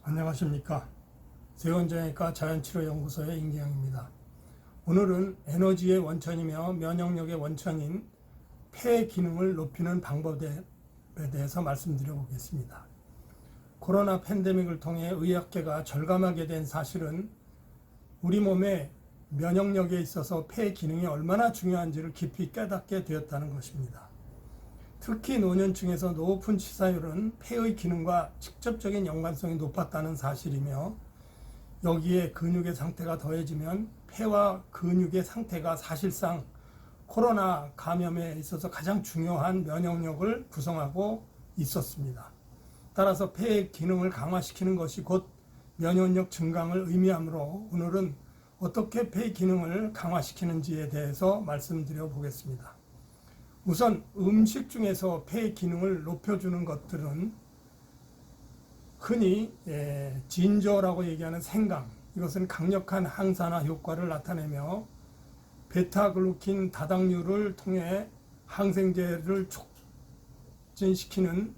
안녕하십니까. 세원정형외과 자연치료연구소의 임기영입니다. 오늘은 에너지의 원천이며 면역력의 원천인 폐 기능을 높이는 방법에 대해서 말씀드려 보겠습니다. 코로나 팬데믹을 통해 의학계가 절감하게 된 사실은 우리 몸의 면역력에 있어서 폐 기능이 얼마나 중요한지를 깊이 깨닫게 되었다는 것입니다. 특히 노년층에서 높은 치사율은 폐의 기능과 직접적인 연관성이 높았다는 사실이며, 여기에 근육의 상태가 더해지면 폐와 근육의 상태가 사실상 코로나 감염에 있어서 가장 중요한 면역력을 구성하고 있었습니다. 따라서 폐의 기능을 강화시키는 것이 곧 면역력 증강을 의미하므로 오늘은 어떻게 폐 기능을 강화시키는지에 대해서 말씀드려 보겠습니다. 우선 음식 중에서 폐 기능을 높여주는 것들은 흔히 진저라고 얘기하는 생강, 이것은 강력한 항산화 효과를 나타내며 베타글루킨 다당류를 통해 항생제를 촉진시키는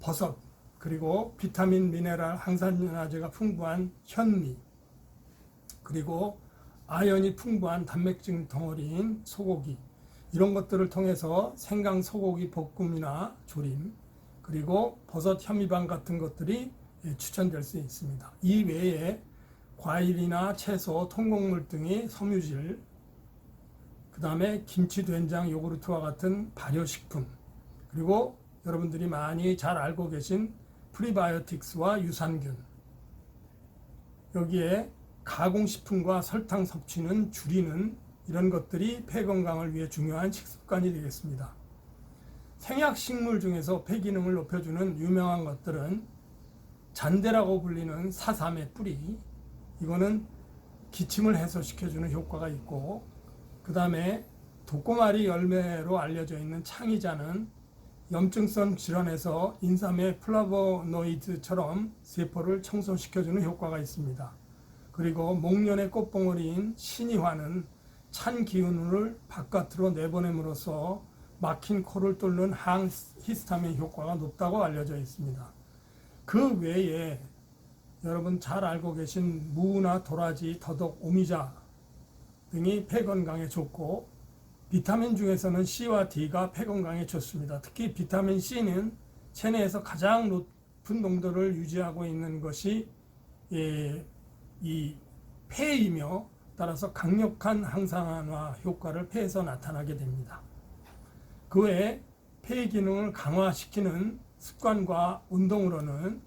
버섯, 그리고 비타민, 미네랄, 항산화제가 풍부한 현미, 그리고 아연이 풍부한 단백질 덩어리인 소고기, 이런 것들을 통해서 생강 소고기 볶음이나 조림, 그리고 버섯 현미밥 같은 것들이 추천될 수 있습니다. 이 외에 과일이나 채소, 통곡물 등의 섬유질, 그 다음에 김치, 된장, 요구르트와 같은 발효식품, 그리고 여러분들이 많이 잘 알고 계신 프리바이오틱스와 유산균, 여기에 가공식품과 설탕 섭취는 줄이는 이런 것들이 폐 건강을 위해 중요한 식습관이 되겠습니다. 생약식물 중에서 폐 기능을 높여주는 유명한 것들은 잔대라고 불리는 사삼의 뿌리, 이거는 기침을 해소시켜주는 효과가 있고, 그 다음에 도꼬마리 열매로 알려져 있는 창의자는 염증성 질환에서 인삼의 플라보노이드처럼 세포를 청소시켜주는 효과가 있습니다. 그리고 목련의 꽃봉오리인 신이화는 찬 기운을 바깥으로 내보냄으로써 막힌 코를 뚫는 항히스타민 효과가 높다고 알려져 있습니다. 그 외에 여러분 잘 알고 계신 무나 도라지, 더덕, 오미자 등이 폐 건강에 좋고, 비타민 중에서는 C와 D가 폐 건강에 좋습니다. 특히 비타민 C는 체내에서 가장 높은 농도를 유지하고 있는 것이 이 폐이며, 따라서 강력한 항산화 효과를 폐에서 나타나게 됩니다. 그 외에 폐 기능을 강화시키는 습관과 운동으로는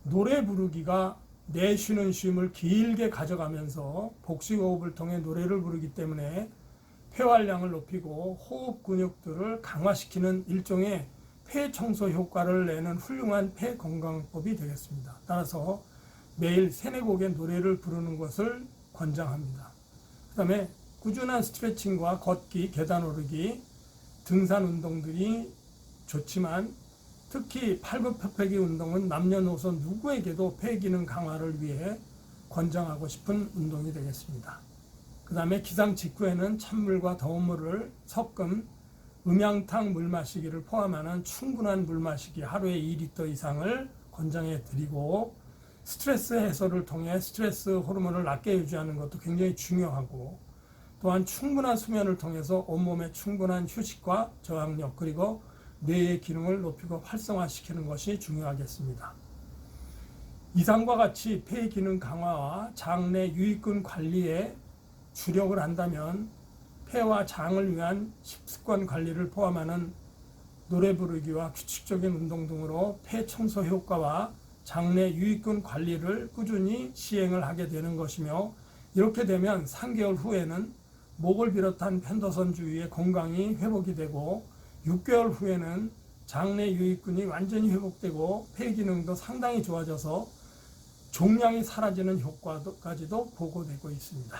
노래 부르기가 내쉬는 쉼을 길게 가져가면서 복식호흡을 통해 노래를 부르기 때문에 폐활량을 높이고 호흡 근육들을 강화시키는 일종의 폐 청소 효과를 내는 훌륭한 폐 건강법이 되겠습니다. 따라서 매일 3-4곡의 노래를 부르는 것을 권장합니다. 그 다음에 꾸준한 스트레칭과 걷기, 계단 오르기, 등산 운동들이 좋지만 특히 팔굽혀펴기 운동은 남녀노소 누구에게도 폐 기능 강화를 위해 권장하고 싶은 운동이 되겠습니다. 그 다음에 기상 직후에는 찬물과 더운 물을 섞은 음양탕 물 마시기를 포함하는 충분한 물 마시기 하루에 2리터 이상을 권장해 드리고, 스트레스 해소를 통해 스트레스 호르몬을 낮게 유지하는 것도 굉장히 중요하고, 또한 충분한 수면을 통해서 온몸의 충분한 휴식과 저항력, 그리고 뇌의 기능을 높이고 활성화시키는 것이 중요하겠습니다. 이상과 같이 폐 기능 강화와 장내 유익균 관리에 주력을 한다면 폐와 장을 위한 식습관 관리를 포함하는 노래 부르기와 규칙적인 운동 등으로 폐 청소 효과와 장내 유익균 관리를 꾸준히 시행을 하게 되는 것이며, 이렇게 되면 3개월 후에는 목을 비롯한 편도선 주위의 건강이 회복이 되고, 6개월 후에는 장내 유익균이 완전히 회복되고 폐 기능도 상당히 좋아져서 종양이 사라지는 효과까지도 보고되고 있습니다.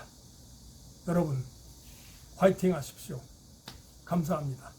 여러분, 화이팅 하십시오. 감사합니다.